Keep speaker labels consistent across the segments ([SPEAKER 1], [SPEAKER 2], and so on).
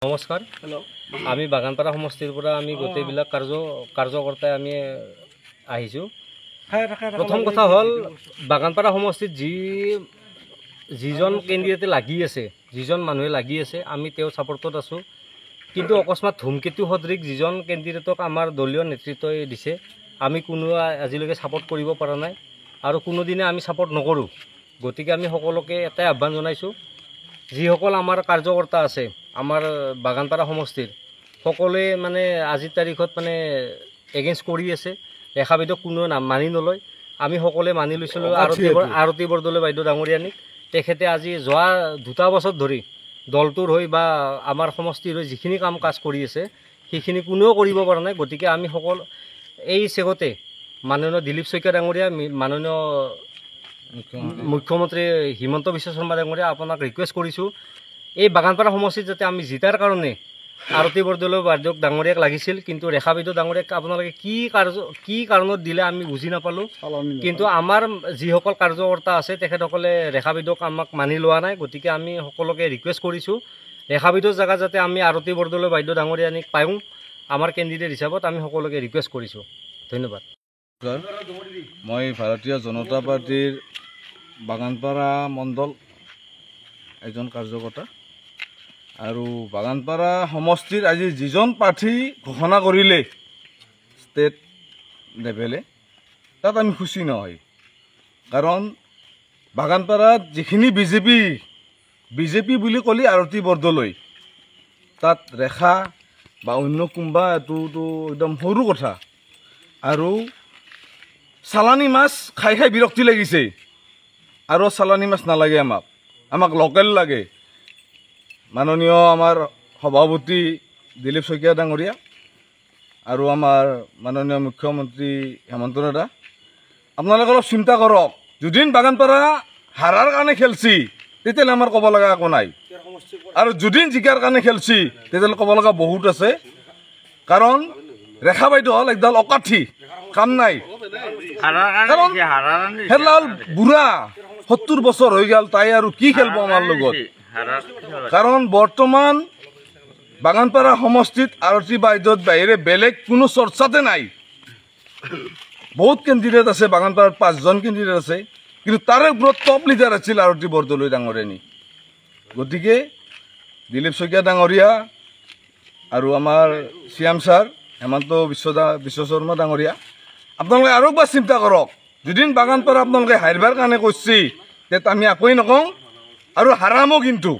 [SPEAKER 1] নমস্কাৰ আমি বাগানপাৰা সমষ্টিৰ পৰা আমি গোটেইবিলাক কাৰ্যকৰ্তাই আমি আহিছোঁ। প্ৰথম কথা হ'ল বাগানপাৰা সমষ্টিত যিজন কেণ্ডিডেটে লাগি আছে, যিজন মানুহে লাগি আছে, আমি তেওঁ ছাপৰ্টত আছোঁ। কিন্তু অকস্মাত ধূমকেতু সদৃশ যিজন কেণ্ডিডেটক আমাৰ দলীয় নেতৃত্বই দিছে, আমি কোনো আজিলৈকে ছাপৰ্ট কৰিব পৰা নাই আৰু কোনোদিনে আমি ছাপৰ্ট নকৰোঁ। গতিকে আমি সকলোকে এটাই আহ্বান জনাইছোঁ, যিসকল আমাৰ কাৰ্যকৰ্তা আছে আমাৰ বাগানপাৰা সমষ্টিৰ, সকলোৱে মানে আজিৰ তাৰিখত মানে এগেইনষ্ট কৰি আছে। ৰেখা বাইদেউক কোনেও মানি নলয়। আমি সকলোৱে মানি লৈছিলোঁ আৰতী বৰদলৈ বাইদেউ ডাঙৰীয়ানীক। তেখেতে আজি যোৱা 2 বছৰ ধৰি দলটোৰ হৈ বা আমাৰ সমষ্টিৰ হৈ যিখিনি কাম কাজ কৰি আছে সেইখিনি কোনেও কৰিব পৰা নাই। গতিকে আমি সকলো এই চেগতে মাননীয় দিলীপ শইকীয়া ডাঙৰীয়া, মাননীয় মুখ্যমন্ত্ৰী হিমন্ত বিশ্ব শৰ্মা ডাঙৰীয়া, আপোনাক ৰিকুৱেষ্ট কৰিছোঁ, এই বাগানপাৰা সমষ্টিত যাতে আমি জিতাৰ কাৰণে আৰতী বৰদলৈ বাইদেউক ডাঙৰীয়াক লাগিছিল, কিন্তু ৰেখা বাইদেউ ডাঙৰীয়াক আপোনালোকে কি কাৰণত দিলে আমি বুজি নাপালোঁ। কিন্তু আমাৰ যিসকল কাৰ্যকৰ্তা আছে তেখেতসকলে ৰেখা বাইদেউক আমাক মানি লোৱা নাই। গতিকে আমি সকলোকে ৰিকুৱেষ্ট কৰিছোঁ, ৰেখা বাইদেউৰ জেগা যাতে আমি আৰতী বৰদলৈ বাইদেউ ডাঙৰীয়ানীক পাওঁ আমাৰ কেণ্ডিডেট হিচাপত, আমি সকলোকে ৰিকুৱেষ্ট কৰিছোঁ। ধন্যবাদ।
[SPEAKER 2] মই ভাৰতীয় জনতা পাৰ্টীৰ বাগানপাৰা মণ্ডল এজন কাৰ্যকৰ্তা আৰু বাগানপাৰা সমষ্টিৰ আজি যিজন প্ৰাৰ্থী ঘোষণা কৰিলে ষ্টেট লেভেলে, তাত আমি খুচি নহয়। কাৰণ বাগানপাৰাত যিখিনি বিজেপি বুলি ক'লে আৰতী বৰদলৈ, তাত ৰেখা বা অন্য কোনোবা এইটোতো একদম সৰু কথা। আৰু চালানী মাছ খাই বিৰক্তি লাগিছে, আৰু চালানী মাছ নালাগে আমাক লোকেল লাগে। মাননীয় আমাৰ সভাপতি দিলীপ শইকীয়া ডাঙৰীয়া আৰু আমাৰ মাননীয় মুখ্যমন্ত্ৰী হেমন্ত দাদা, আপোনালোকে অলপ চিন্তা কৰক। যদিন বাগানপাৰা হাৰাৰ কাৰণে খেলছি তেতিয়াহ'লে আমাৰ ক'ব লগা একো নাই, আৰু যদিন জিকাৰ কাৰণে খেলছি তেতিয়াহ'লে ক'ব লগা বহুত আছে। কাৰণ ৰেখা বাইদেউ হ'ল একডাল অকাঠি, কাম নাই। কাৰণ বুঢ়া 70 বছৰ হৈ গ'ল, তাই আৰু কি খেলব আমাৰ লগত। কাৰণ বৰ্তমান বাগানপাৰা সমষ্টিত আৰতী বাইদেউৰ বাহিৰে বেলেগ কোনো চৰ্চাতে নাই। বহুত কেণ্ডিডেট আছে, বাগানপাৰাত 5জন কেণ্ডিডেট আছে, কিন্তু তাৰে ওপৰত টপ লিডাৰ আছিল আৰতী বৰদলৈ ডাঙৰীয়ানী। গতিকে দিলীপ শইকীয়া ডাঙৰীয়া আৰু আমাৰ CM ছাৰ হেমন্ত বিশ্ব শৰ্মা ডাঙৰীয়া, আপোনালোকে আৰু একবাৰ চিন্তা কৰক। যদিন বাগানপাৰা আপোনালোকে হাৰিবাৰ কাৰণে কৈছে তেতিয়া আমি একোৱেই নকওঁ, আৰু হাৰামো কিন্তু।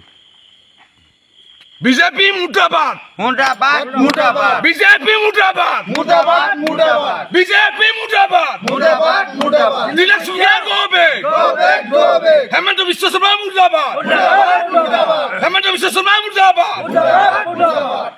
[SPEAKER 2] বিজেপি মুৰ্দাবাদ, মুৰ্দাবাদ, মুৰ্দাবাদ, বিজেপি মুৰ্দাবাদ, মুৰ্দাবাদ, মুৰ্দাবাদ, বিজেপি মুৰ্দাবাদ, মুৰ্দাবাদ, মুৰ্দাবাদ, দিলীপ শইকীয়া গোবে, গোবে, গোবে, হেমন্ত বিশ্ব শৰ্মা মুৰ্দাবাদ, মুৰ্দাবাদ, মুৰ্দাবাদ, হেমন্ত বিশ্ব শৰ্মা মুৰ্দাবাদ, মুৰ্দাবাদ, মুৰ্দাবাদ,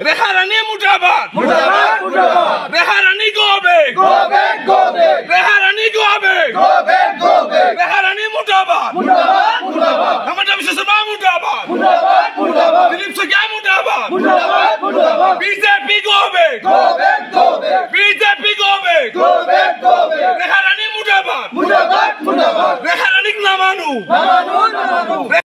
[SPEAKER 2] ৰেখা ৰাণী মুৰ্দাবাদ, মুৰ্দাবাদ, মুৰ্দাবাদ, ৰেখা ৰাণী গোবে, গোবে, গোবে, ৰেখা ৰাণী গোবে, গোবে, গোবে, ৰেখা ৰাণী মুৰ্দাবাদ, মুৰ্দাবাদ, মুৰ্দাবাদ, হেমন্ত বিশ্ব শৰ্মা মুৰ্দাবাদ, মুৰ্দাবাদ, মুৰ্দাবাদ, দিলীপ শইকীয়া মুৰ্দাবাদ, মুৰ্দাবাদ, মুৰ্দাবাদ, বিজেপি গোবে, গোবে, গোবে, বিজেপি গোবে, গোবে, গোবে, ৰেখা ৰাণী মুৰ্দাবাদ, মুৰ্দাবাদ, মুৰ্দাবাদ, ৰেখা ৰাণীক নামানো, নামানো, নামানো।